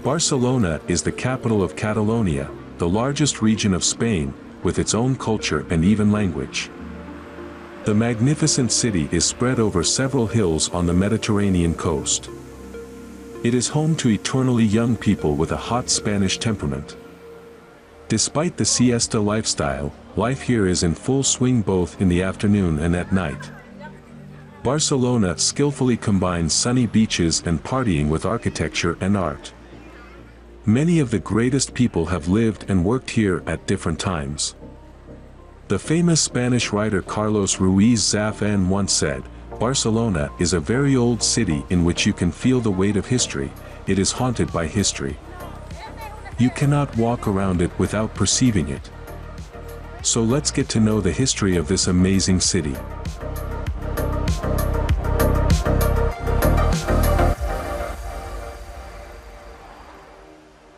Barcelona is the capital of Catalonia, the largest region of Spain, with its own culture and even language. The magnificent city is spread over several hills on the Mediterranean coast. It is home to eternally young people with a hot Spanish temperament. Despite the siesta lifestyle, life here is in full swing both in the afternoon and at night. Barcelona skillfully combines sunny beaches and partying with architecture and art. Many of the greatest people have lived and worked here at different times. The famous Spanish writer Carlos Ruiz Zafón once said, "Barcelona is a very old city in which you can feel the weight of history. It is haunted by history. You cannot walk around it without perceiving it." So let's get to know the history of this amazing city.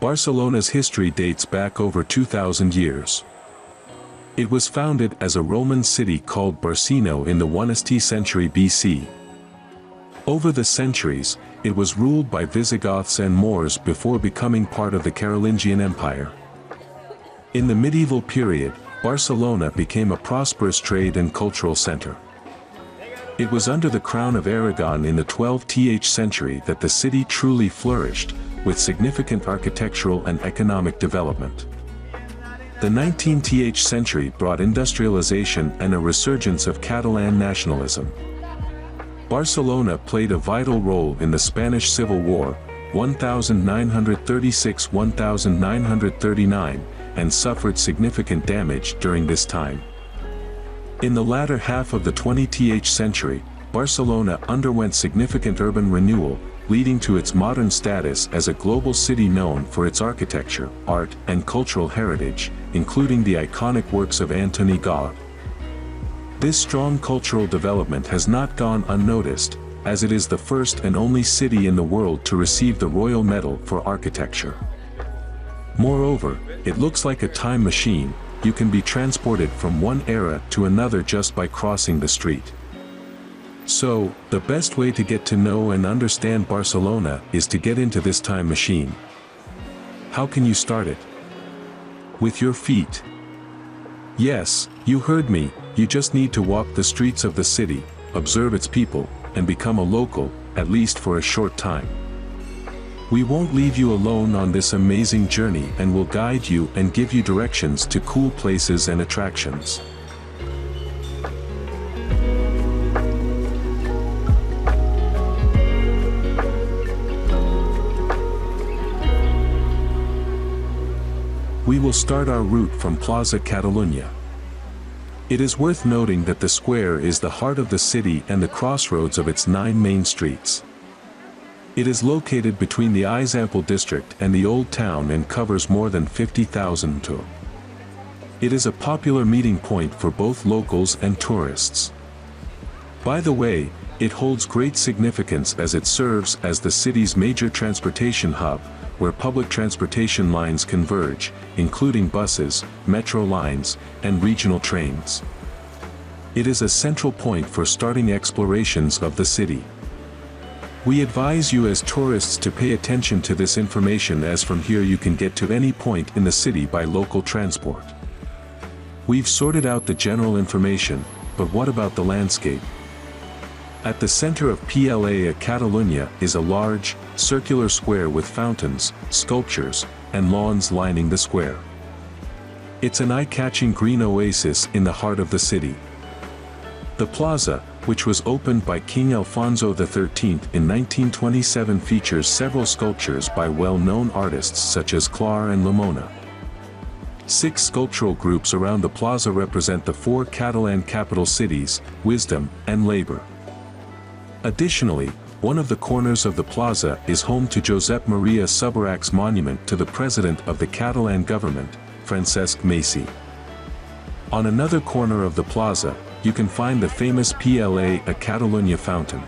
Barcelona's history dates back over 2,000 years. It was founded as a Roman city called Barcino in the 1st century BC. Over the centuries, it was ruled by Visigoths and Moors before becoming part of the Carolingian Empire. In the medieval period, Barcelona became a prosperous trade and cultural center. It was under the crown of Aragon in the 12th century that the city truly flourished, with significant architectural and economic development. The 19th century brought industrialization and a resurgence of Catalan nationalism. Barcelona played a vital role in the Spanish Civil War, 1936–1939, and suffered significant damage during this time. In the latter half of the 20th century, Barcelona underwent significant urban renewal, leading to its modern status as a global city known for its architecture, art, and cultural heritage, including the iconic works of Antoni Gaudí. This strong cultural development has not gone unnoticed, as it is the first and only city in the world to receive the Royal Medal for Architecture. Moreover, it looks like a time machine. You can be transported from one era to another just by crossing the street. So, the best way to get to know and understand Barcelona is to get into this time machine. How can you start it? With your feet. Yes, you heard me, you just need to walk the streets of the city, observe its people, and become a local, at least for a short time. We won't leave you alone on this amazing journey and will guide you and give you directions to cool places and attractions. We will start our route from Placa de Catalunya. It is worth noting that the square is the heart of the city and the crossroads of its 9 main streets. It is located between the Eixample district and the Old Town and covers more than 50,000 to. It is a popular meeting point for both locals and tourists. By the way, it holds great significance as it serves as the city's major transportation hub, where public transportation lines converge, including buses, metro lines, and regional trains. It is a central point for starting explorations of the city. We advise you as tourists to pay attention to this information, as from here you can get to any point in the city by local transport. We've sorted out the general information, but what about the landscape? At the center of Placa de Catalunya is a large, circular square with fountains, sculptures, and lawns lining the square. It's an eye-catching green oasis in the heart of the city. The plaza, which was opened by King Alfonso XIII in 1927, features several sculptures by well-known artists such as Clar and Lamona. 6 sculptural groups around the plaza represent the 4 Catalan capital cities, wisdom, and labor. Additionally, one of the corners of the plaza is home to Josep Maria Subirach's monument to the president of the Catalan government, Francesc Macià. On another corner of the plaza, you can find the famous Placa de Catalunya fountain.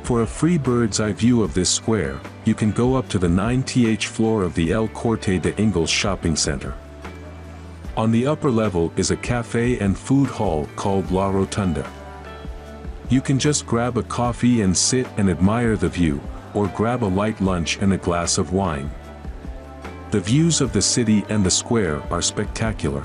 For a free bird's-eye view of this square, you can go up to the 9th floor of the El Corte de Ingles shopping center. On the upper level is a cafe and food hall called La Rotunda. You can just grab a coffee and sit and admire the view, or grab a light lunch and a glass of wine. The views of the city and the square are spectacular.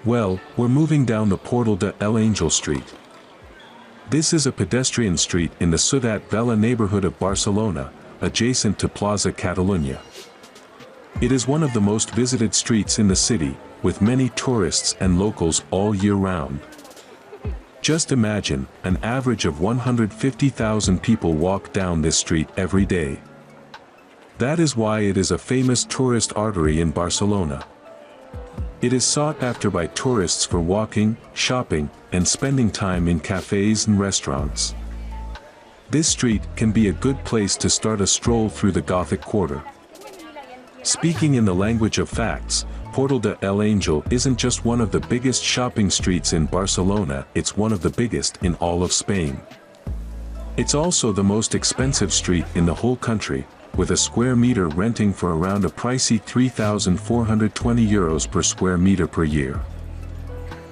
Well, we're moving down the Portal de l'Àngel Street. This is a pedestrian street in the Ciutat Vella neighborhood of Barcelona, adjacent to Placa de Catalunya. It is one of the most visited streets in the city, with many tourists and locals all year round. Just imagine, an average of 150,000 people walk down this street every day. That is why it is a famous tourist artery in Barcelona. It is sought after by tourists for walking, shopping, and spending time in cafes and restaurants. This street can be a good place to start a stroll through the Gothic quarter. Speaking in the language of facts, Portal de l'Àngel isn't just one of the biggest shopping streets in Barcelona, it's one of the biggest in all of Spain. It's also the most expensive street in the whole country, with a square meter renting for around a pricey €3,420 per square meter per year.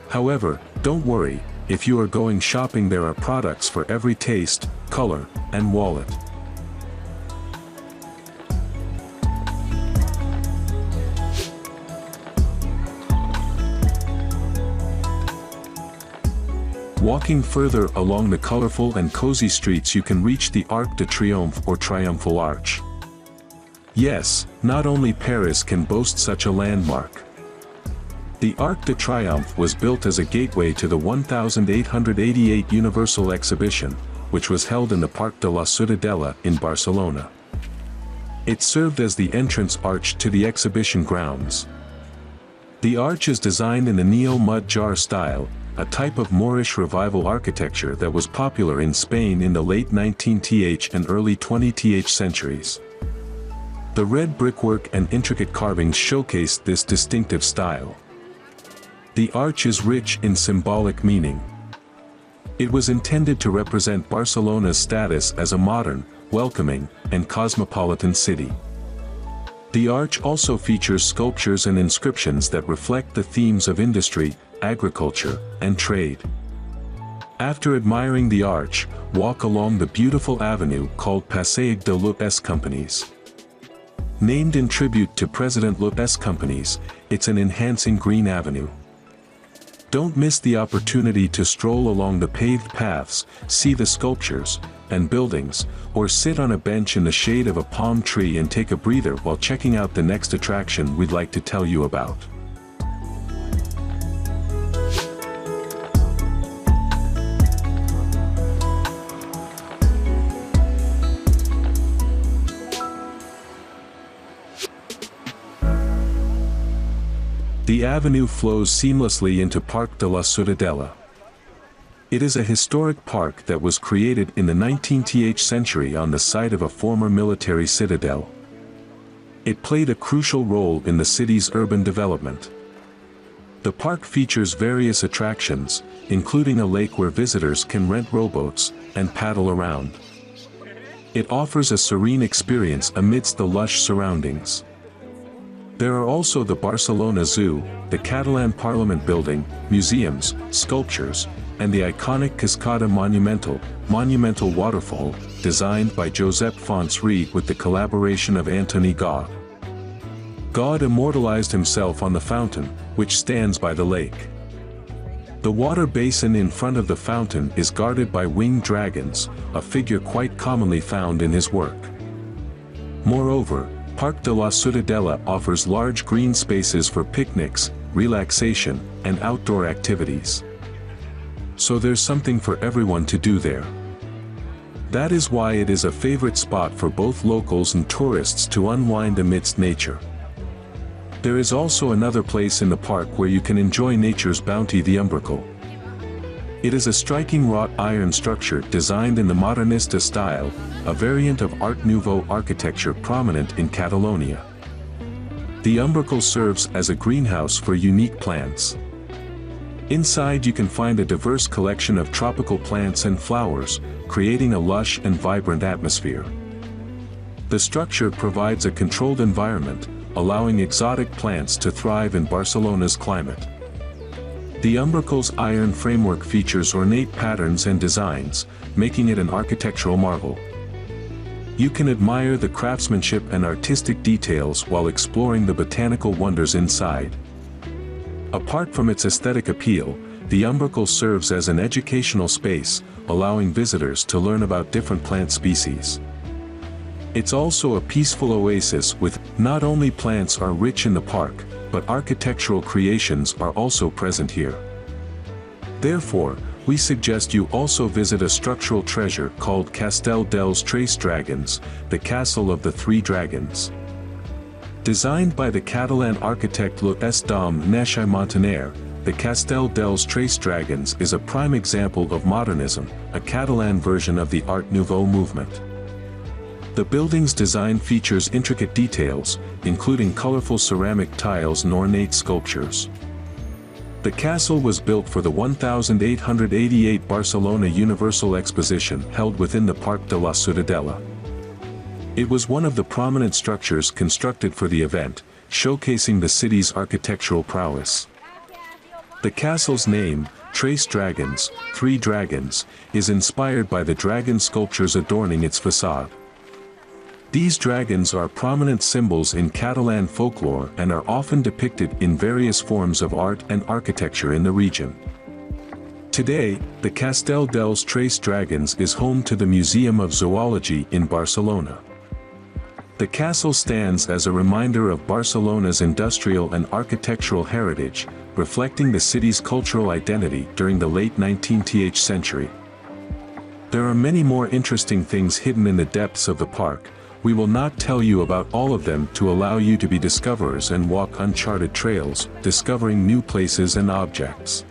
However, don't worry, if you are going shopping, there are products for every taste, color, and wallet. Walking further along the colorful and cozy streets, you can reach the Arc de Triomphe or Triumphal Arch. Yes, not only Paris can boast such a landmark. The Arc de Triomphe was built as a gateway to the 1888 Universal Exhibition, which was held in the Parc de la Ciutadella in Barcelona. It served as the entrance arch to the exhibition grounds. The arch is designed in the neo-mud jar style, a type of Moorish revival architecture that was popular in Spain in the late 19th and early 20th centuries. The red brickwork and intricate carvings showcased this distinctive style. The arch is rich in symbolic meaning. It was intended to represent Barcelona's status as a modern, welcoming, and cosmopolitan city. The arch also features sculptures and inscriptions that reflect the themes of industry, agriculture, and trade. After admiring the arch, walk along the beautiful avenue called Passeig de les Companies. Named in tribute to President Les Companies, it's an enhancing green avenue. Don't miss the opportunity to stroll along the paved paths, see the sculptures and buildings, or sit on a bench in the shade of a palm tree and take a breather while checking out the next attraction we'd like to tell you about. The avenue flows seamlessly into Parc de la Ciutadella. It is a historic park that was created in the 19th century on the site of a former military citadel. It played a crucial role in the city's urban development. The park features various attractions, including a lake where visitors can rent rowboats and paddle around. It offers a serene experience amidst the lush surroundings. There are also the Barcelona Zoo, the Catalan Parliament building, museums, sculptures, and the iconic Cascada monumental waterfall, designed by Josep Fons-Rí with the collaboration of Antoni Gaudí. Gaudí immortalized himself on the fountain, which stands by the lake. The water basin in front of the fountain is guarded by winged dragons, a figure quite commonly found in his work. Moreover, Parc de la Ciutadella offers large green spaces for picnics, relaxation, and outdoor activities. So there's something for everyone to do there. That is why it is a favorite spot for both locals and tourists to unwind amidst nature. There is also another place in the park where you can enjoy nature's bounty, the Umbracal. It is a striking wrought iron structure designed in the Modernista style, a variant of Art Nouveau architecture prominent in Catalonia. The Umbracal serves as a greenhouse for unique plants. Inside you can find a diverse collection of tropical plants and flowers, creating a lush and vibrant atmosphere. The structure provides a controlled environment, allowing exotic plants to thrive in Barcelona's climate. The umbricle's iron framework features ornate patterns and designs, making it an architectural marvel. You can admire the craftsmanship and artistic details while exploring the botanical wonders inside. Apart from its aesthetic appeal, the umbricle serves as an educational space, allowing visitors to learn about different plant species. It's also a peaceful oasis with, not only plants are rich in the park, but architectural creations are also present here. Therefore, we suggest you also visit a structural treasure called Castel dels Tres Dragons, the Castle of the Three Dragons. Designed by the Catalan architect Lluís Dom Neix i Montaner, the Castel dels Tres Dragons is a prime example of modernism, a Catalan version of the Art Nouveau movement. The building's design features intricate details, including colorful ceramic tiles and ornate sculptures. The castle was built for the 1888 Barcelona Universal Exposition held within the Parc de la Ciutadella. It was one of the prominent structures constructed for the event, showcasing the city's architectural prowess. The castle's name, Tres Dragons, Three Dragons, is inspired by the dragon sculptures adorning its facade. These dragons are prominent symbols in Catalan folklore and are often depicted in various forms of art and architecture in the region. Today, the Castel dels Tres Dragons is home to the Museum of Zoology in Barcelona. The castle stands as a reminder of Barcelona's industrial and architectural heritage, reflecting the city's cultural identity during the late 19th century. There are many more interesting things hidden in the depths of the park. We will not tell you about all of them to allow you to be discoverers and walk uncharted trails, discovering new places and objects.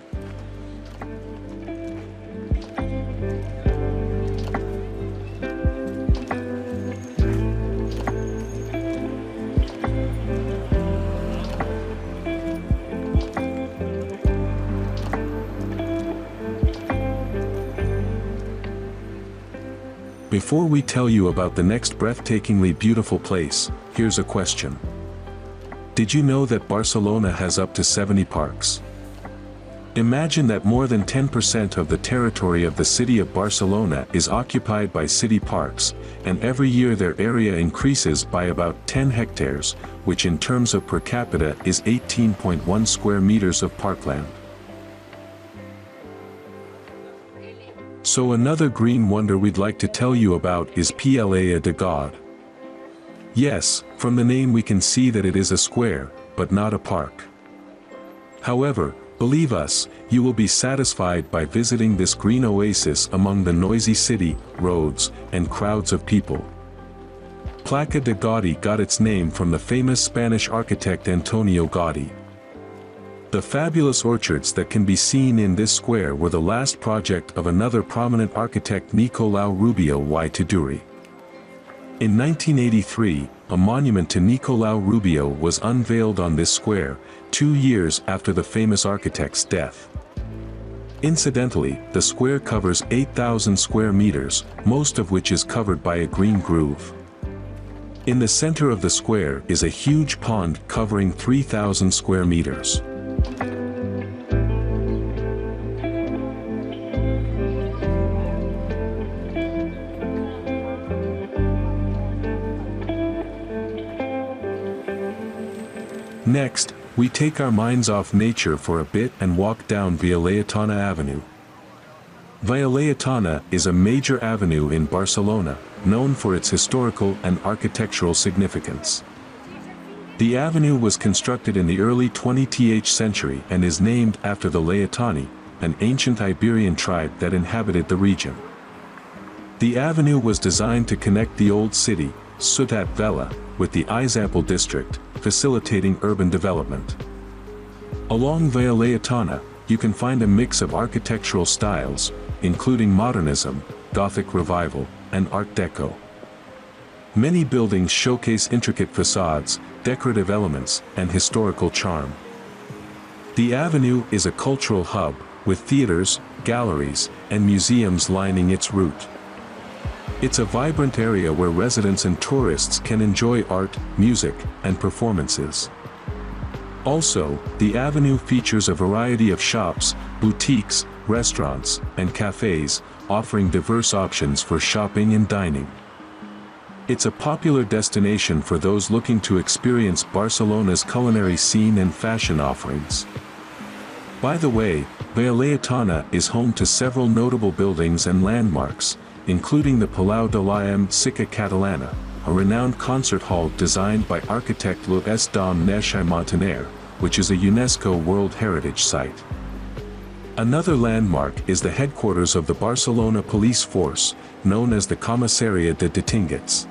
Before we tell you about the next breathtakingly beautiful place, here's a question. Did you know that Barcelona has up to 70 parks? Imagine that more than 10% of the territory of the city of Barcelona is occupied by city parks, and every year their area increases by about 10 hectares, which in terms of per capita is 18.1 square meters of parkland. So another green wonder we'd like to tell you about is Placa de Catalunya. Yes, from the name we can see that it is a square, but not a park. However, believe us, you will be satisfied by visiting this green oasis among the noisy city, roads, and crowds of people. Placa de Gaudí got its name from the famous Spanish architect Antonio Gaudí. The fabulous orchards that can be seen in this square were the last project of another prominent architect Nicolau Rubio y Tuduri. In 1983, a monument to Nicolau Rubio was unveiled on this square, 2 years after the famous architect's death. Incidentally, the square covers 8,000 square meters, most of which is covered by a green groove. In the center of the square is a huge pond covering 3,000 square meters. Next, we take our minds off nature for a bit and walk down Via Laietana Avenue. Via Laietana is a major avenue in Barcelona, known for its historical and architectural significance. The avenue was constructed in the early 20th century and is named after the Laietani, an ancient Iberian tribe that inhabited the region. The avenue was designed to connect the old city, Ciutat Vella, with the Eixample district, facilitating urban development. Along Via Laietana, you can find a mix of architectural styles, including modernism, Gothic revival, and Art Deco. Many buildings showcase intricate facades, decorative elements, and historical charm. The avenue is a cultural hub, with theaters, galleries, and museums lining its route. It's a vibrant area where residents and tourists can enjoy art, music, and performances. Also, the avenue features a variety of shops, boutiques, restaurants, and cafes, offering diverse options for shopping and dining. It's a popular destination for those looking to experience Barcelona's culinary scene and fashion offerings. By the way, Laietana is home to several notable buildings and landmarks, including the Palau de la Música Catalana, a renowned concert hall designed by architect Lluís Domnech i Montaner, which is a UNESCO World Heritage Site. Another landmark is the headquarters of the Barcelona police force, known as the Comissaria de Detinguts.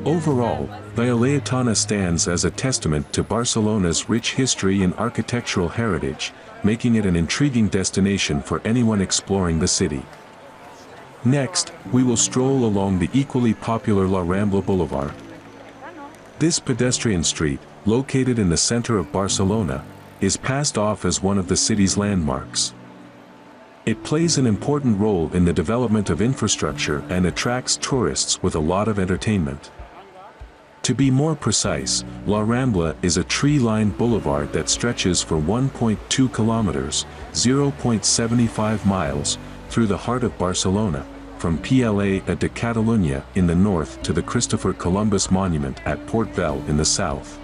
Overall, Laietana stands as a testament to Barcelona's rich history and architectural heritage, making it an intriguing destination for anyone exploring the city. Next, we will stroll along the equally popular La Rambla Boulevard. This pedestrian street, located in the center of Barcelona, is passed off as one of the city's landmarks. It plays an important role in the development of infrastructure and attracts tourists with a lot of entertainment. To be more precise, La Rambla is a tree-lined boulevard that stretches for 1.2 kilometers, 0.75 miles, through the heart of Barcelona, from Placa de Catalunya in the north to the Christopher Columbus Monument at Port Vell in the south.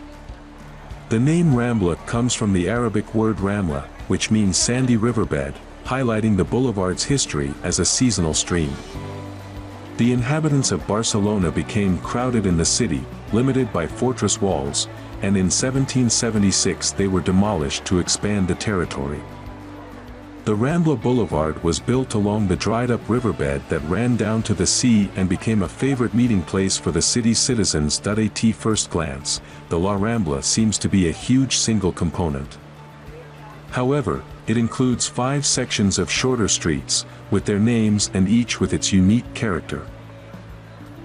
The name Rambla comes from the Arabic word Ramla, which means sandy riverbed, highlighting the boulevard's history as a seasonal stream. The inhabitants of Barcelona became crowded in the city, limited by fortress walls, and in 1776 they were demolished to expand the territory. The Rambla Boulevard was built along the dried-up riverbed that ran down to the sea and became a favorite meeting place for the city's citizens. At first glance, the La Rambla seems to be a huge single component. However, it includes 5 sections of shorter streets, with their names and each with its unique character.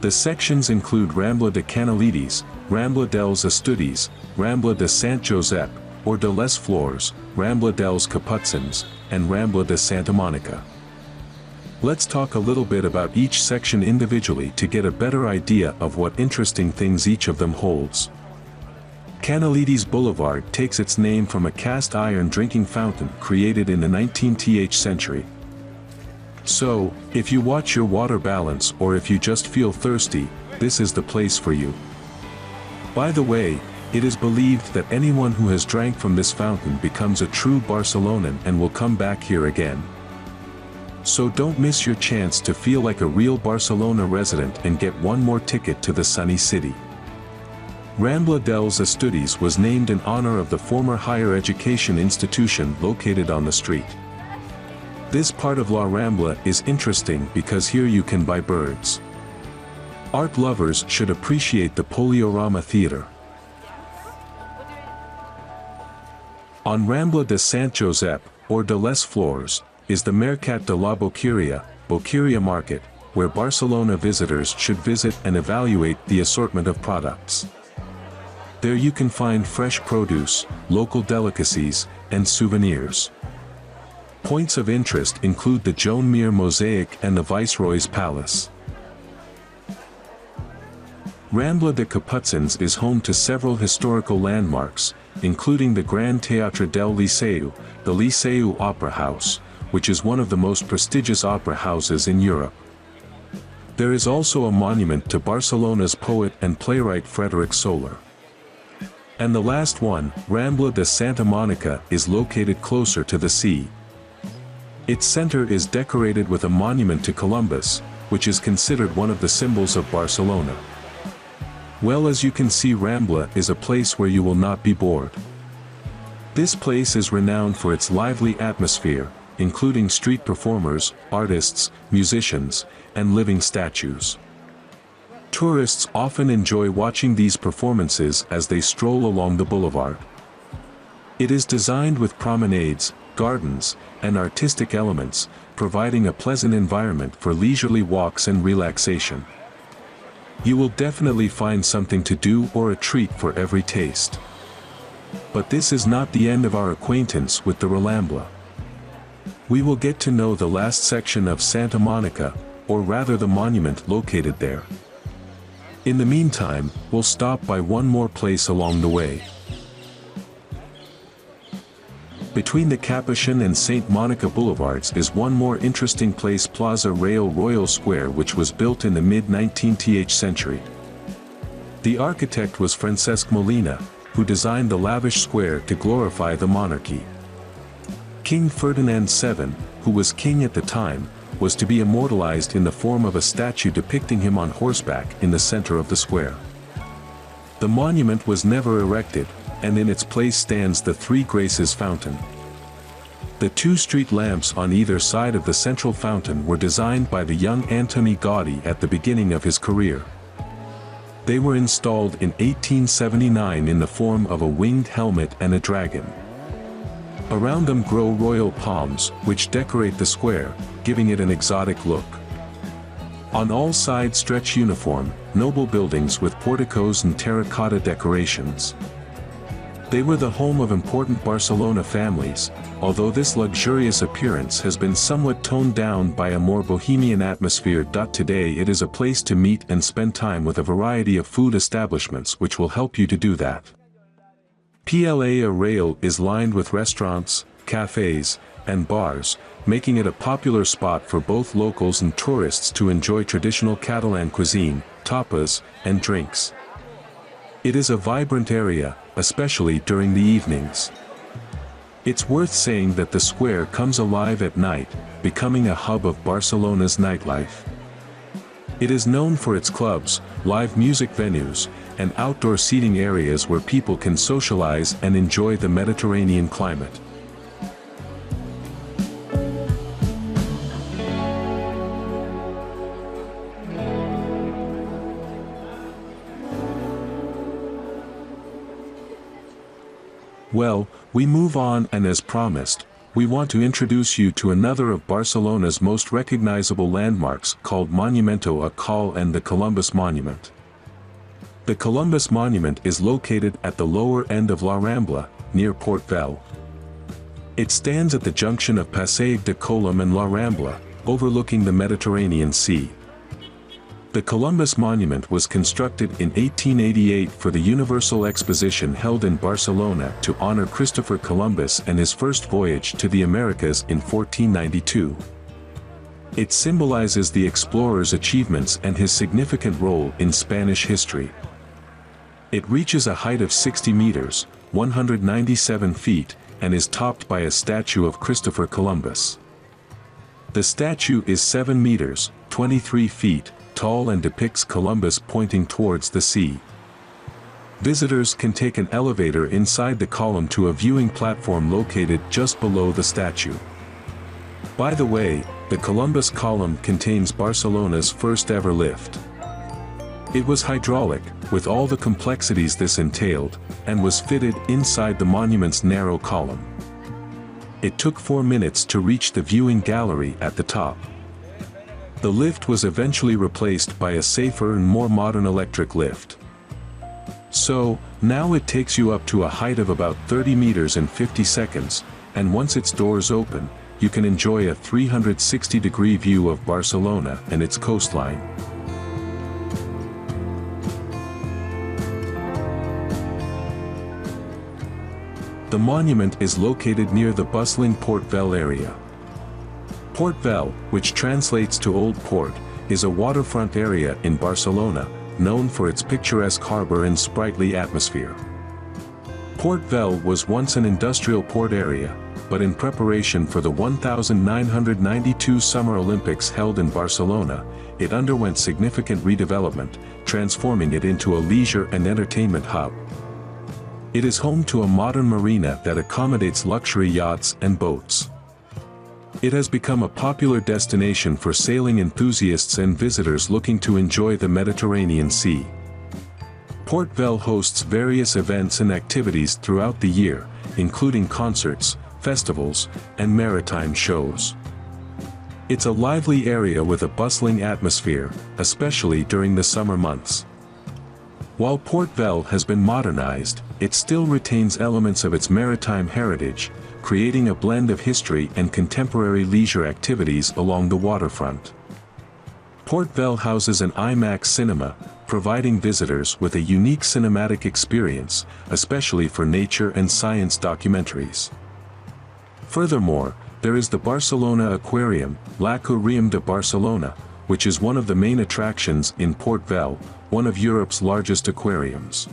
The sections include Rambla de Canaletes, Rambla dels Estudis, Rambla de Sant Josep, or de les Flors, Rambla dels Caputzins, and Rambla de Santa Monica. Let's talk a little bit about each section individually to get a better idea of what interesting things each of them holds. Canaletes Boulevard takes its name from a cast iron drinking fountain created in the 19th century. So, if you watch your water balance or if you just feel thirsty, this is the place for you. By the way, it is believed that anyone who has drank from this fountain becomes a true Barcelonan and will come back here again. So don't miss your chance to feel like a real Barcelona resident and get one more ticket to the sunny city. Rambla dels Estudis was named in honor of the former higher education institution located on the street. This part of La Rambla is interesting because here you can buy birds. Art lovers should appreciate the Poliorama Theater. On Rambla de Sant Josep, or de les Flors, is the Mercat de la Boqueria Market, where Barcelona visitors should visit and evaluate the assortment of products. There you can find fresh produce, local delicacies, and souvenirs. Points of interest include the Joan Mir Mosaic and the Viceroy's Palace. Rambla de Caputzins is home to several historical landmarks, including the Gran Teatre del Liceu, the Liceu Opera House, which is one of the most prestigious opera houses in Europe. There is also a monument to Barcelona's poet and playwright Frederic Soler. And the last one, Rambla de Santa Monica, is located closer to the sea. Its center is decorated with a monument to Columbus, which is considered one of the symbols of Barcelona. Well, as you can see, Rambla is a place where you will not be bored. This place is renowned for its lively atmosphere, including street performers, artists, musicians, and living statues. Tourists often enjoy watching these performances as they stroll along the boulevard. It is designed with promenades, gardens, and artistic elements, providing a pleasant environment for leisurely walks and relaxation. You will definitely find something to do or a treat for every taste. But this is not the end of our acquaintance with the Rambla. We will get to know the last section of Santa Monica, or rather the monument located there. In the meantime, we'll stop by one more place along the way. Between the Capuchin and St. Monica Boulevards is one more interesting place, Placa Reial Royal Square, which was built in the mid-19th century. The architect was Francesc Molina, who designed the lavish square to glorify the monarchy. King Ferdinand VII, who was king at the time, was to be immortalized in the form of a statue depicting him on horseback in the center of the square. The monument was never erected, and in its place stands the Three Graces fountain. The two street lamps on either side of the central fountain were designed by the young Antoni Gaudí at the beginning of his career. They were installed in 1879 in the form of a winged helmet and a dragon. Around them grow royal palms, which decorate the square, giving it an exotic look. On all sides stretch uniform, noble buildings with porticos and terracotta decorations. They were the home of important Barcelona families, although this luxurious appearance has been somewhat toned down by a more bohemian atmosphere. Today it is a place to meet and spend time with a variety of food establishments which will help you to do that. Placa Reial is lined with restaurants, cafes, and bars, making it a popular spot for both locals and tourists to enjoy traditional Catalan cuisine, tapas, and drinks. It is a vibrant area, especially during the evenings. It's worth saying that the square comes alive at night, becoming a hub of Barcelona's nightlife. It is known for its clubs, live music venues, and outdoor seating areas where people can socialize and enjoy the Mediterranean climate. Well, we move on, and as promised, we want to introduce you to another of Barcelona's most recognizable landmarks called Monumento a Cal and the Columbus Monument. The Columbus Monument is located at the lower end of La Rambla, near Port Vell. It stands at the junction of Passeig de Colom and La Rambla, overlooking the Mediterranean Sea. The Columbus Monument was constructed in 1888 for the Universal Exposition held in Barcelona to honor Christopher Columbus and his first voyage to the Americas in 1492. It symbolizes the explorer's achievements and his significant role in Spanish history. It reaches a height of 60 meters, 197 feet, and is topped by a statue of Christopher Columbus. The statue is 7 meters, 23 feet, tall and depicts Columbus pointing towards the sea. Visitors can take an elevator inside the column to a viewing platform located just below the statue. By the way, the Columbus column contains Barcelona's first ever lift. It was hydraulic, with all the complexities this entailed, and was fitted inside the monument's narrow column. It took 4 minutes to reach the viewing gallery at the top. The lift was eventually replaced by a safer and more modern electric lift. So, now it takes you up to a height of about 30 meters in 50 seconds, and once its doors open, you can enjoy a 360-degree view of Barcelona and its coastline. The monument is located near the bustling Port Vell area. Port Vell, which translates to Old Port, is a waterfront area in Barcelona, known for its picturesque harbor and sprightly atmosphere. Port Vell was once an industrial port area, but in preparation for the 1992 Summer Olympics held in Barcelona, it underwent significant redevelopment, transforming it into a leisure and entertainment hub. It is home to a modern marina that accommodates luxury yachts and boats. It has become a popular destination for sailing enthusiasts and visitors looking to enjoy the Mediterranean Sea. Port Vell hosts various events and activities throughout the year, including concerts, festivals, and maritime shows. It's a lively area with a bustling atmosphere, especially during the summer months. While Port Vell has been modernized, it still retains elements of its maritime heritage, creating a blend of history and contemporary leisure activities along the waterfront. Port Vell houses an IMAX cinema, providing visitors with a unique cinematic experience, especially for nature and science documentaries. Furthermore, there is the Barcelona Aquarium, l'Aquarium de Barcelona, which is one of the main attractions in Port Vell, one of Europe's largest aquariums.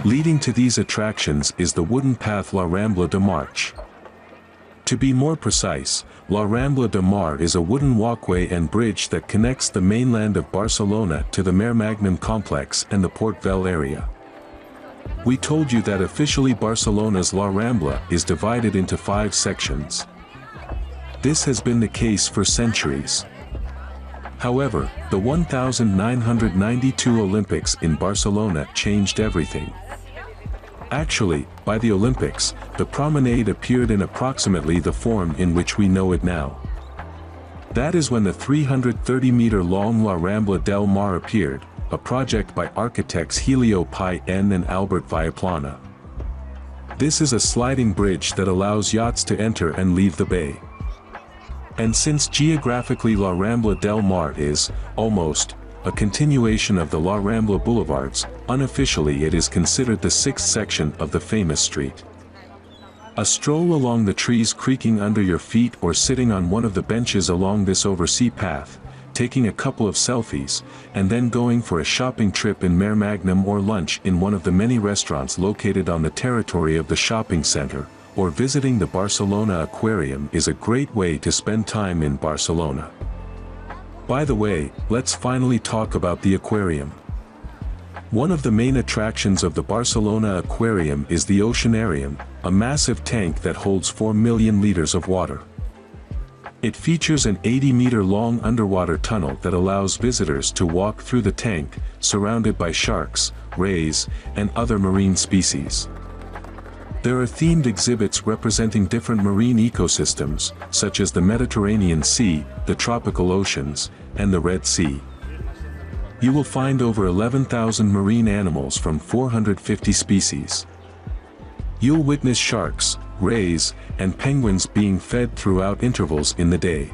Leading to these attractions is the wooden path La Rambla de March. To be more precise, La Rambla de Mar is a wooden walkway and bridge that connects the mainland of Barcelona to the Mare Magnum complex and the Port Vell area. We told you that officially Barcelona's La Rambla is divided into 5 sections. This has been the case for centuries. However, the 1992 Olympics in Barcelona changed everything. Actually, by the Olympics, the promenade appeared in approximately the form in which we know it now. That is when the 330-meter-long La Rambla del Mar appeared, a project by architects Helio Pi N and Albert Viaplana. This is a sliding bridge that allows yachts to enter and leave the bay. And since geographically La Rambla del Mar is, almost, a continuation of the La Rambla Boulevards, unofficially it is considered the 6th section of the famous street. A stroll along the trees creaking under your feet or sitting on one of the benches along this oversea path, taking a couple of selfies, and then going for a shopping trip in Mare Magnum or lunch in one of the many restaurants located on the territory of the shopping center, or visiting the Barcelona Aquarium is a great way to spend time in Barcelona. By the way, let's finally talk about the aquarium. One of the main attractions of the Barcelona Aquarium is the Oceanarium, a massive tank that holds 4 million liters of water. It features an 80-meter-long underwater tunnel that allows visitors to walk through the tank, surrounded by sharks, rays, and other marine species. There are themed exhibits representing different marine ecosystems, such as the Mediterranean Sea, the tropical oceans, and the Red Sea. You will find over 11,000 marine animals from 450 species. You'll witness sharks, rays, and penguins being fed throughout intervals in the day.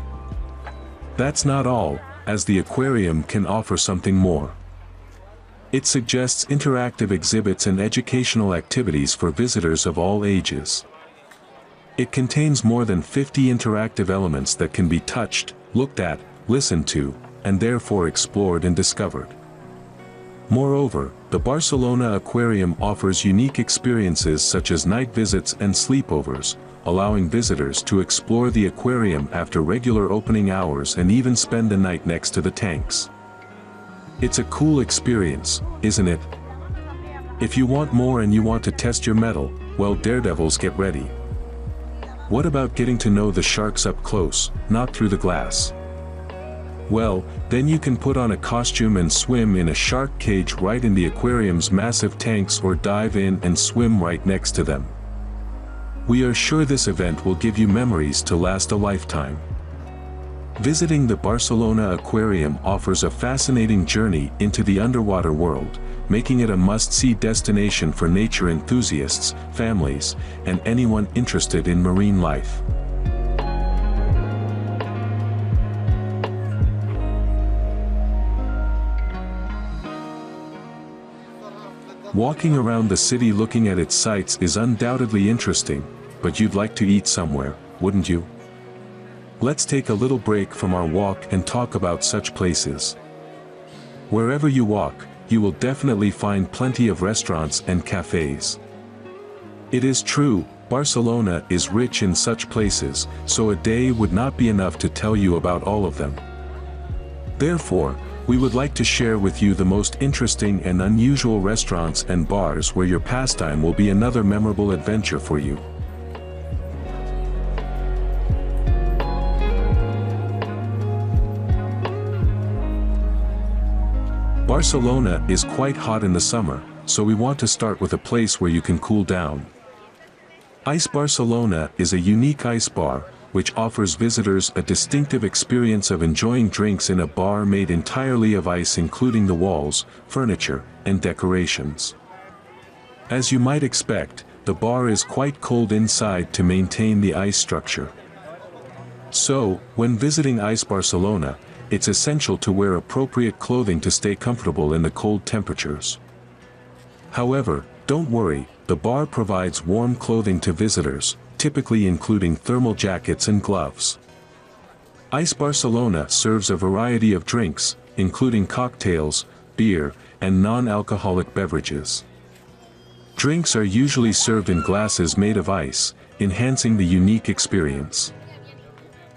That's not all, as the aquarium can offer something more. It suggests interactive exhibits and educational activities for visitors of all ages. It contains more than 50 interactive elements that can be touched, looked at, listened to, and therefore explored and discovered. Moreover, the Barcelona Aquarium offers unique experiences such as night visits and sleepovers, allowing visitors to explore the aquarium after regular opening hours and even spend the night next to the tanks. It's a cool experience, isn't it? If you want more and you want to test your mettle, well, daredevils, get ready. What about getting to know the sharks up close, not through the glass? Well, then you can put on a costume and swim in a shark cage right in the aquarium's massive tanks or dive in and swim right next to them. We are sure this event will give you memories to last a lifetime. Visiting the Barcelona Aquarium offers a fascinating journey into the underwater world, making it a must-see destination for nature enthusiasts, families, and anyone interested in marine life. Walking around the city looking at its sights is undoubtedly interesting, but you'd like to eat somewhere, wouldn't you? Let's take a little break from our walk and talk about such places. Wherever you walk, you will definitely find plenty of restaurants and cafes. It is true, Barcelona is rich in such places, so a day would not be enough to tell you about all of them. Therefore, we would like to share with you the most interesting and unusual restaurants and bars where your pastime will be another memorable adventure for you. Barcelona is quite hot in the summer, so we want to start with a place where you can cool down. Ice Barcelona is a unique ice bar, which offers visitors a distinctive experience of enjoying drinks in a bar made entirely of ice, including the walls, furniture, and decorations. As you might expect, the bar is quite cold inside to maintain the ice structure. So, when visiting Ice Barcelona, it's essential to wear appropriate clothing to stay comfortable in the cold temperatures. However, don't worry, the bar provides warm clothing to visitors, typically including thermal jackets and gloves. Ice Barcelona serves a variety of drinks, including cocktails, beer, and non-alcoholic beverages. Drinks are usually served in glasses made of ice, enhancing the unique experience.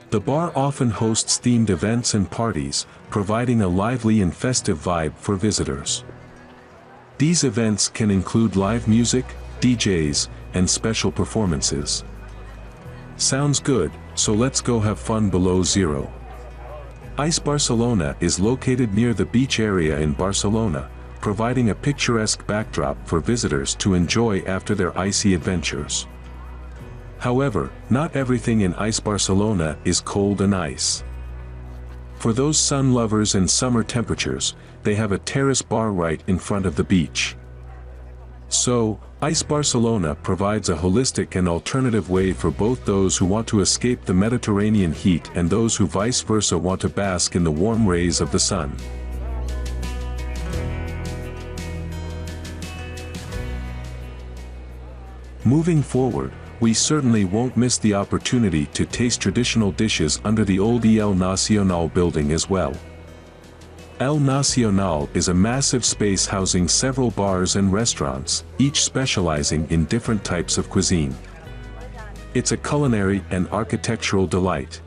The bar often hosts themed events and parties, providing a lively and festive vibe for visitors. These events can include live music, DJs, and special performances. Sounds good, so let's go have fun below zero. Ice Barcelona is located near the beach area in Barcelona, providing a picturesque backdrop for visitors to enjoy after their icy adventures. However, not everything in Ice Barcelona is cold and ice. For those sun lovers and summer temperatures, they have a terrace bar right in front of the beach. So, Ice Barcelona provides a holistic and alternative way for both those who want to escape the Mediterranean heat and those who vice versa want to bask in the warm rays of the sun. Moving forward, we certainly won't miss the opportunity to taste traditional dishes under the old El Nacional building as well. El Nacional is a massive space housing several bars and restaurants, each specializing in different types of cuisine. It's a culinary and architectural delight.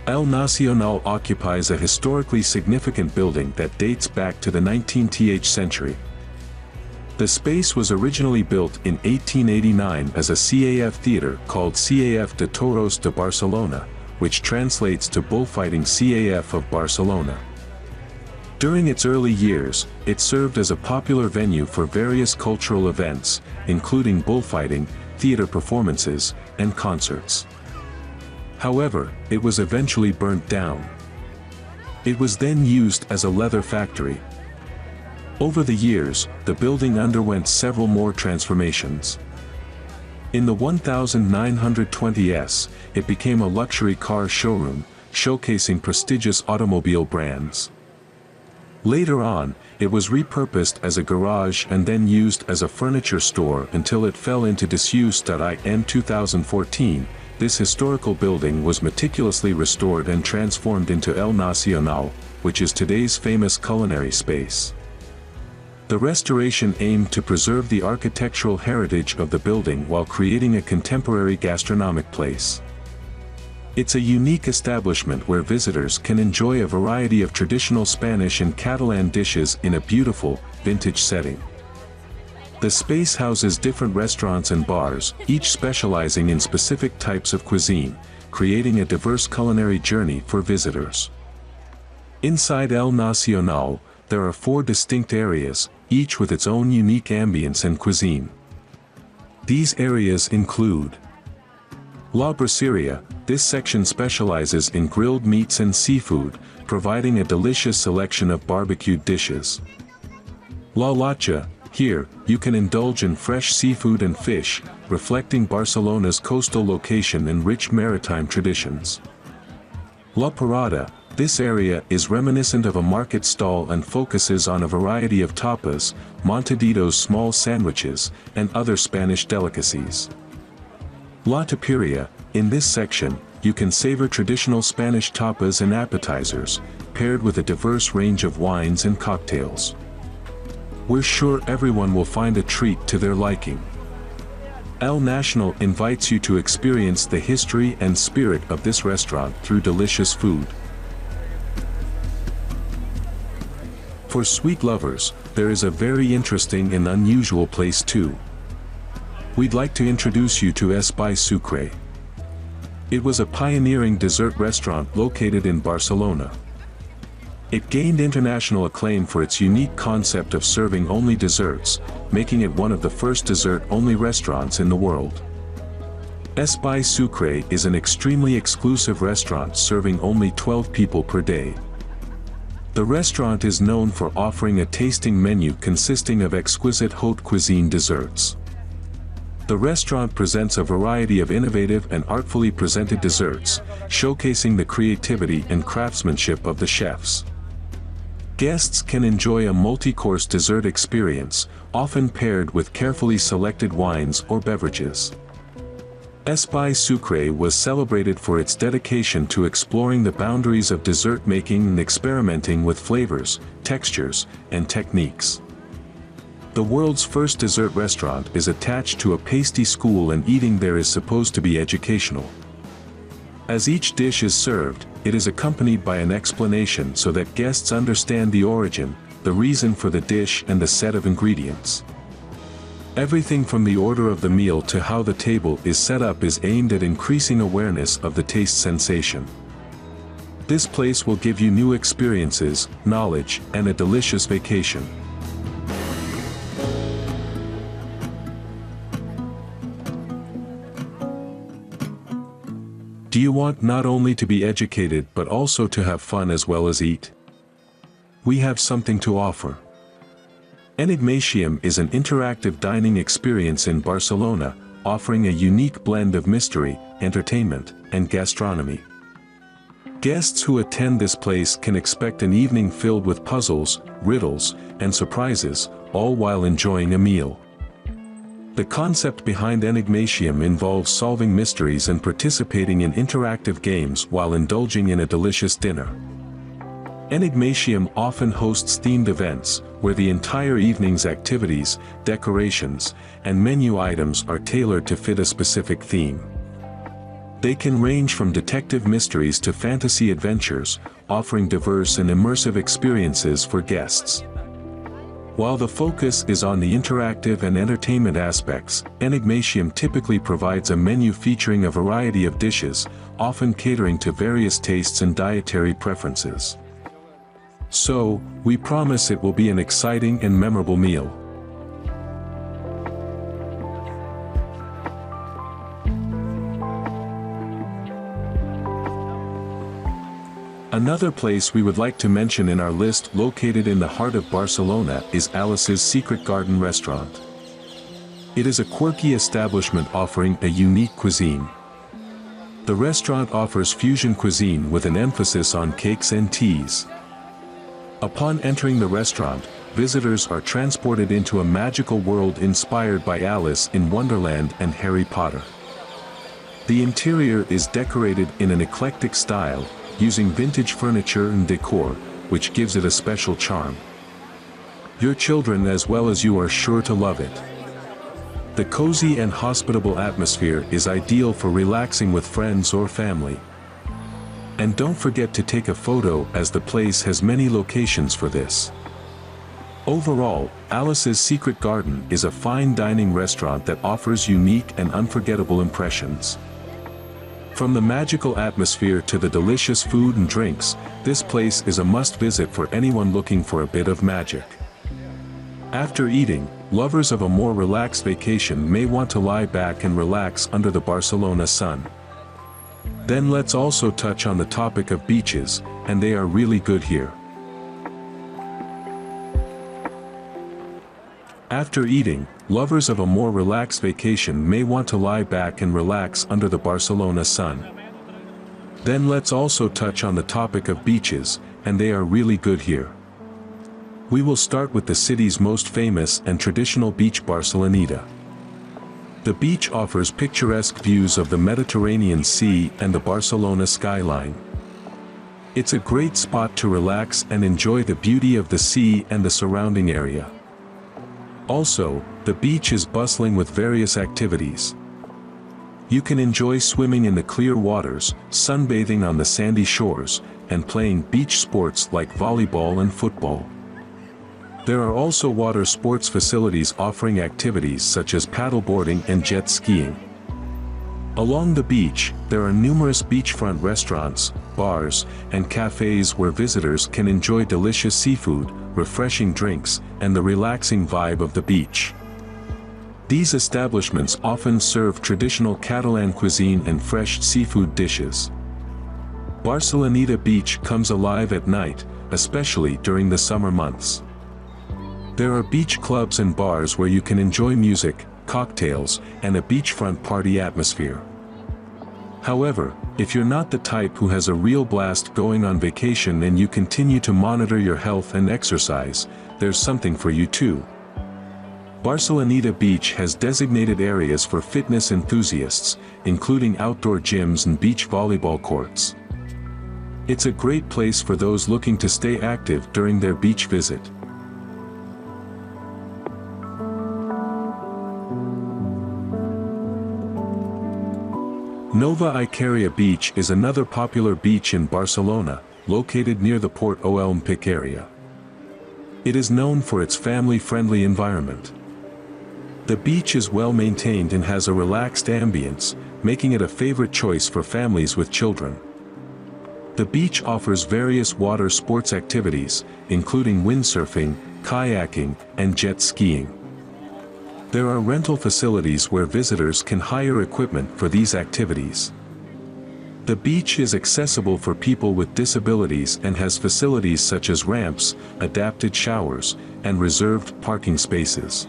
El Nacional occupies a historically significant building that dates back to the 19th century. The space was originally built in 1889 as a CAF theater called CAF de Toros de Barcelona, which translates to Bullfighting CAF of Barcelona. During its early years, it served as a popular venue for various cultural events, including bullfighting, theater performances, and concerts. However, it was eventually burnt down. It was then used as a leather factory. Over the years, the building underwent several more transformations. In the 1920s, it became a luxury car showroom, showcasing prestigious automobile brands. Later on, it was repurposed as a garage and then used as a furniture store until it fell into disuse. In 2014, this historical building was meticulously restored and transformed into El Nacional, which is today's famous culinary space. The restoration aimed to preserve the architectural heritage of the building while creating a contemporary gastronomic place. It's a unique establishment where visitors can enjoy a variety of traditional Spanish and Catalan dishes in a beautiful, vintage setting. The space houses different restaurants and bars, each specializing in specific types of cuisine, creating a diverse culinary journey for visitors. Inside El Nacional, there are 4 distinct areas, each with its own unique ambience and cuisine. These areas include La Braceria. This section specializes in grilled meats and seafood, providing a delicious selection of barbecued dishes. La Lacha. Here, you can indulge in fresh seafood and fish, reflecting Barcelona's coastal location and rich maritime traditions. La Parada. This area is reminiscent of a market stall and focuses on a variety of tapas, montaditos, small sandwiches, and other Spanish delicacies. La Taperia. In this section, you can savor traditional Spanish tapas and appetizers, paired with a diverse range of wines and cocktails. We're sure everyone will find a treat to their liking. El Nacional invites you to experience the history and spirit of this restaurant through delicious food. For sweet lovers, there is a very interesting and unusual place too. We'd like to introduce you to Espai Sucre. It was a pioneering dessert restaurant located in Barcelona. It gained international acclaim for its unique concept of serving only desserts, making it one of the first dessert-only restaurants in the world. Espai Sucre is an extremely exclusive restaurant serving only 12 people per day. The restaurant is known for offering a tasting menu consisting of exquisite haute cuisine desserts. The restaurant presents a variety of innovative and artfully presented desserts, showcasing the creativity and craftsmanship of the chefs. Guests can enjoy a multi-course dessert experience, often paired with carefully selected wines or beverages. Espai Sucre was celebrated for its dedication to exploring the boundaries of dessert making and experimenting with flavors, textures, and techniques. The world's first dessert restaurant is attached to a pasty school, and eating there is supposed to be educational. As each dish is served, it is accompanied by an explanation so that guests understand the origin, the reason for the dish, and the set of ingredients. Everything from the order of the meal to how the table is set up is aimed at increasing awareness of the taste sensation. This place will give you new experiences, knowledge, and a delicious vacation. Do you want not only to be educated but also to have fun as well as eat? We have something to offer. Enigmatium is an interactive dining experience in Barcelona, offering a unique blend of mystery, entertainment, and gastronomy. Guests who attend this place can expect an evening filled with puzzles, riddles, and surprises, all while enjoying a meal. The concept behind Enigmatium involves solving mysteries and participating in interactive games while indulging in a delicious dinner. Enigmatium often hosts themed events, where the entire evening's activities, decorations, and menu items are tailored to fit a specific theme. They can range from detective mysteries to fantasy adventures, offering diverse and immersive experiences for guests. While the focus is on the interactive and entertainment aspects, Enigmatium typically provides a menu featuring a variety of dishes, often catering to various tastes and dietary preferences. So, we promise it will be an exciting and memorable meal. Another place we would like to mention in our list, located in the heart of Barcelona, is Alice's Secret Garden restaurant. It is a quirky establishment offering a unique cuisine. The restaurant offers fusion cuisine with an emphasis on cakes and teas. Upon entering the restaurant, visitors are transported into a magical world inspired by Alice in Wonderland and Harry Potter. The interior is decorated in an eclectic style, using vintage furniture and decor, which gives it a special charm. Your children as well as you are sure to love it. The cozy and hospitable atmosphere is ideal for relaxing with friends or family. And don't forget to take a photo, as the place has many locations for this. Overall, Alice's Secret Garden is a fine dining restaurant that offers unique and unforgettable impressions. From the magical atmosphere to the delicious food and drinks, this place is a must-visit for anyone looking for a bit of magic. After eating, lovers of a more relaxed vacation may want to lie back and relax under the Barcelona sun. Then let's also touch on the topic of beaches, and they are really good here. After eating, lovers of a more relaxed vacation may want to lie back and relax under the Barcelona sun. Then let's also touch on the topic of beaches, and they are really good here. We will start with the city's most famous and traditional beach, Barceloneta. The beach offers picturesque views of the Mediterranean Sea and the Barcelona skyline. It's a great spot to relax and enjoy the beauty of the sea and the surrounding area. Also, the beach is bustling with various activities. You can enjoy swimming in the clear waters, sunbathing on the sandy shores, and playing beach sports like volleyball and football. There are also water sports facilities offering activities such as paddleboarding and jet skiing. Along the beach, there are numerous beachfront restaurants, bars, and cafes where visitors can enjoy delicious seafood, refreshing drinks, and the relaxing vibe of the beach. These establishments often serve traditional Catalan cuisine and fresh seafood dishes. Barceloneta Beach comes alive at night, especially during the summer months. There are beach clubs and bars where you can enjoy music, cocktails, and a beachfront party atmosphere. However, if you're not the type who has a real blast going on vacation and you continue to monitor your health and exercise, there's something for you too. Barceloneta Beach has designated areas for fitness enthusiasts, including outdoor gyms and beach volleyball courts. It's a great place for those looking to stay active during their beach visit. Nova Icaria Beach is another popular beach in Barcelona, located near the Port Olympic area. It is known for its family-friendly environment. The beach is well maintained and has a relaxed ambience, making it a favorite choice for families with children. The beach offers various water sports activities, including windsurfing, kayaking, and jet skiing. There are rental facilities where visitors can hire equipment for these activities. The beach is accessible for people with disabilities and has facilities such as ramps, adapted showers, and reserved parking spaces.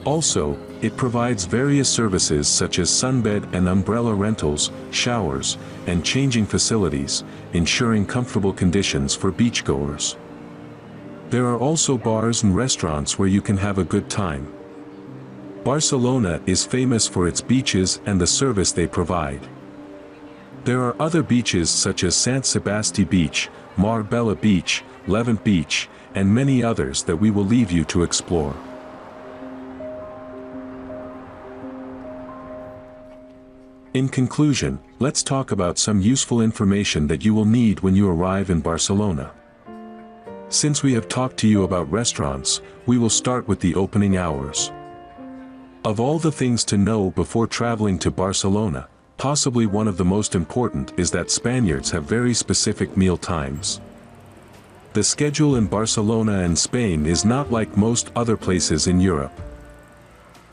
Also, it provides various services such as sunbed and umbrella rentals, showers, and changing facilities, ensuring comfortable conditions for beachgoers. There are also bars and restaurants where you can have a good time. Barcelona is famous for its beaches and the service they provide. There are other beaches such as Sant Sebastià Beach, Marbella Beach, Levant Beach, and many others that we will leave you to explore. In conclusion, let's talk about some useful information that you will need when you arrive in Barcelona. Since we have talked to you about restaurants, we will start with the opening hours. Of all the things to know before traveling to Barcelona, possibly one of the most important is that Spaniards have very specific meal times. The schedule in Barcelona and Spain is not like most other places in Europe.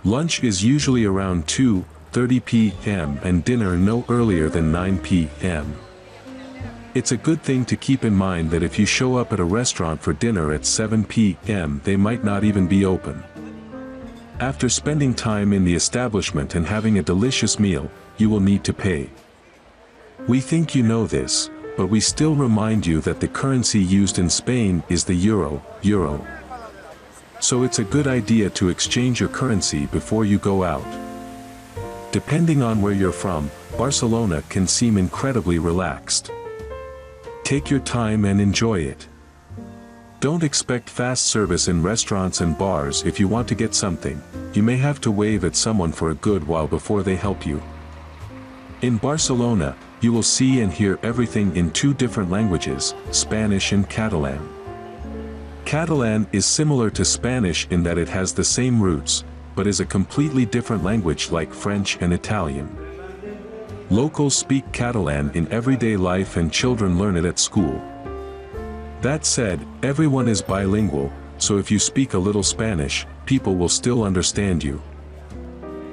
Lunch is usually around 2:30 p.m. and dinner no earlier than 9 p.m. It's a good thing to keep in mind that if you show up at a restaurant for dinner at 7 p.m. they might not even be open. After spending time in the establishment and having a delicious meal, you will need to pay. We think you know this, but we still remind you that the currency used in Spain is the euro. So it's a good idea to exchange your currency before you go out. Depending on where you're from, Barcelona can seem incredibly relaxed. Take your time and enjoy it. Don't expect fast service in restaurants and bars. If you want to get something, you may have to wave at someone for a good while before they help you. In Barcelona, you will see and hear everything in two different languages, Spanish and Catalan. Catalan is similar to Spanish in that it has the same roots, but is a completely different language like French and Italian. Locals speak Catalan in everyday life and children learn it at school. That said, everyone is bilingual, so if you speak a little Spanish, people will still understand you.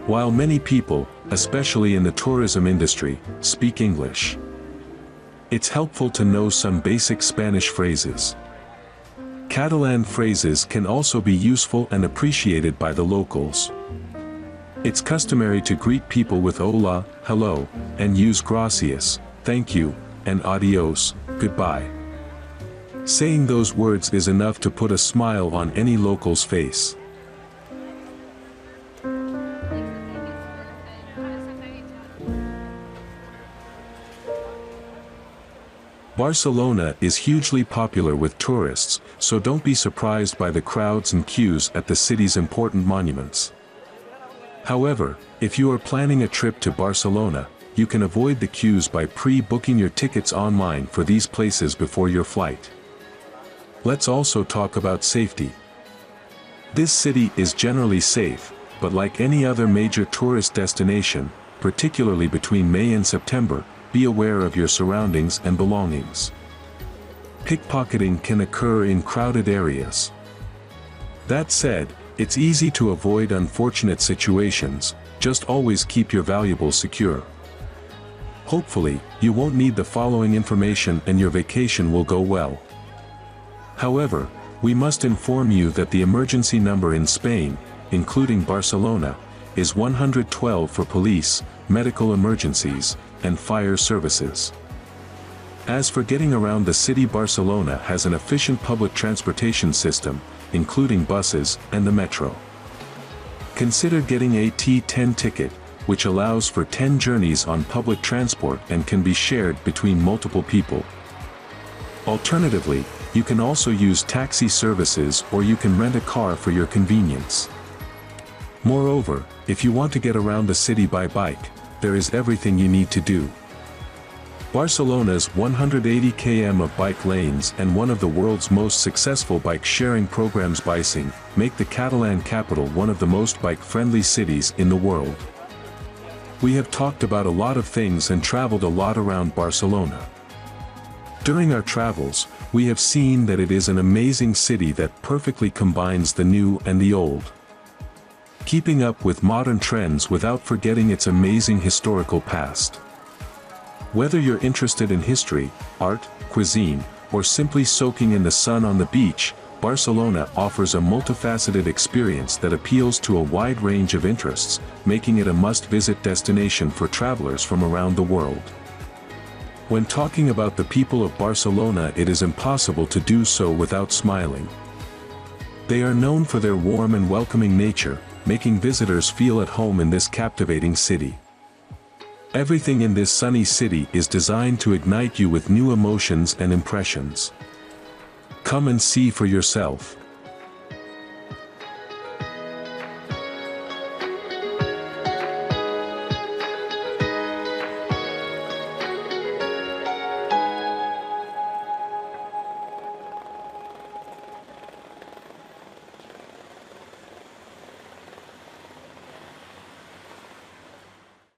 While many people, especially in the tourism industry, speak English, it's helpful to know some basic Spanish phrases. Catalan phrases can also be useful and appreciated by the locals. It's customary to greet people with hola, hello, and use gracias, thank you, and adios, goodbye. Saying those words is enough to put a smile on any local's face. Barcelona is hugely popular with tourists, so don't be surprised by the crowds and queues at the city's important monuments. However, if you are planning a trip to Barcelona, you can avoid the queues by pre-booking your tickets online for these places before your flight. Let's also talk about safety. This city is generally safe, but like any other major tourist destination, particularly between May and September, be aware of your surroundings and belongings. Pickpocketing can occur in crowded areas. That said, It's easy to avoid unfortunate situations, just always keep your valuables secure. Hopefully, you won't need the following information and your vacation will go well. However, we must inform you that the emergency number in Spain, including Barcelona, is 112 for police, medical emergencies, and fire services. As for getting around the city, Barcelona has an efficient public transportation system, including buses and the metro. Consider getting a T10 ticket, which allows for 10 journeys on public transport and can be shared between multiple people. Alternatively, you can also use taxi services or you can rent a car for your convenience. Moreover, if you want to get around the city by bike, there is everything you need to do. Barcelona's 180 km of bike lanes and one of the world's most successful bike-sharing programs, Bicing, make the Catalan capital one of the most bike-friendly cities in the world. We have talked about a lot of things and traveled a lot around Barcelona. During our travels, we have seen that it is an amazing city that perfectly combines the new and the old, keeping up with modern trends without forgetting its amazing historical past. Whether you're interested in history, art, cuisine, or simply soaking in the sun on the beach, Barcelona offers a multifaceted experience that appeals to a wide range of interests, making it a must-visit destination for travelers from around the world. When talking about the people of Barcelona, it is impossible to do so without smiling. They are known for their warm and welcoming nature, making visitors feel at home in this captivating city. Everything in this sunny city is designed to ignite you with new emotions and impressions. Come and see for yourself.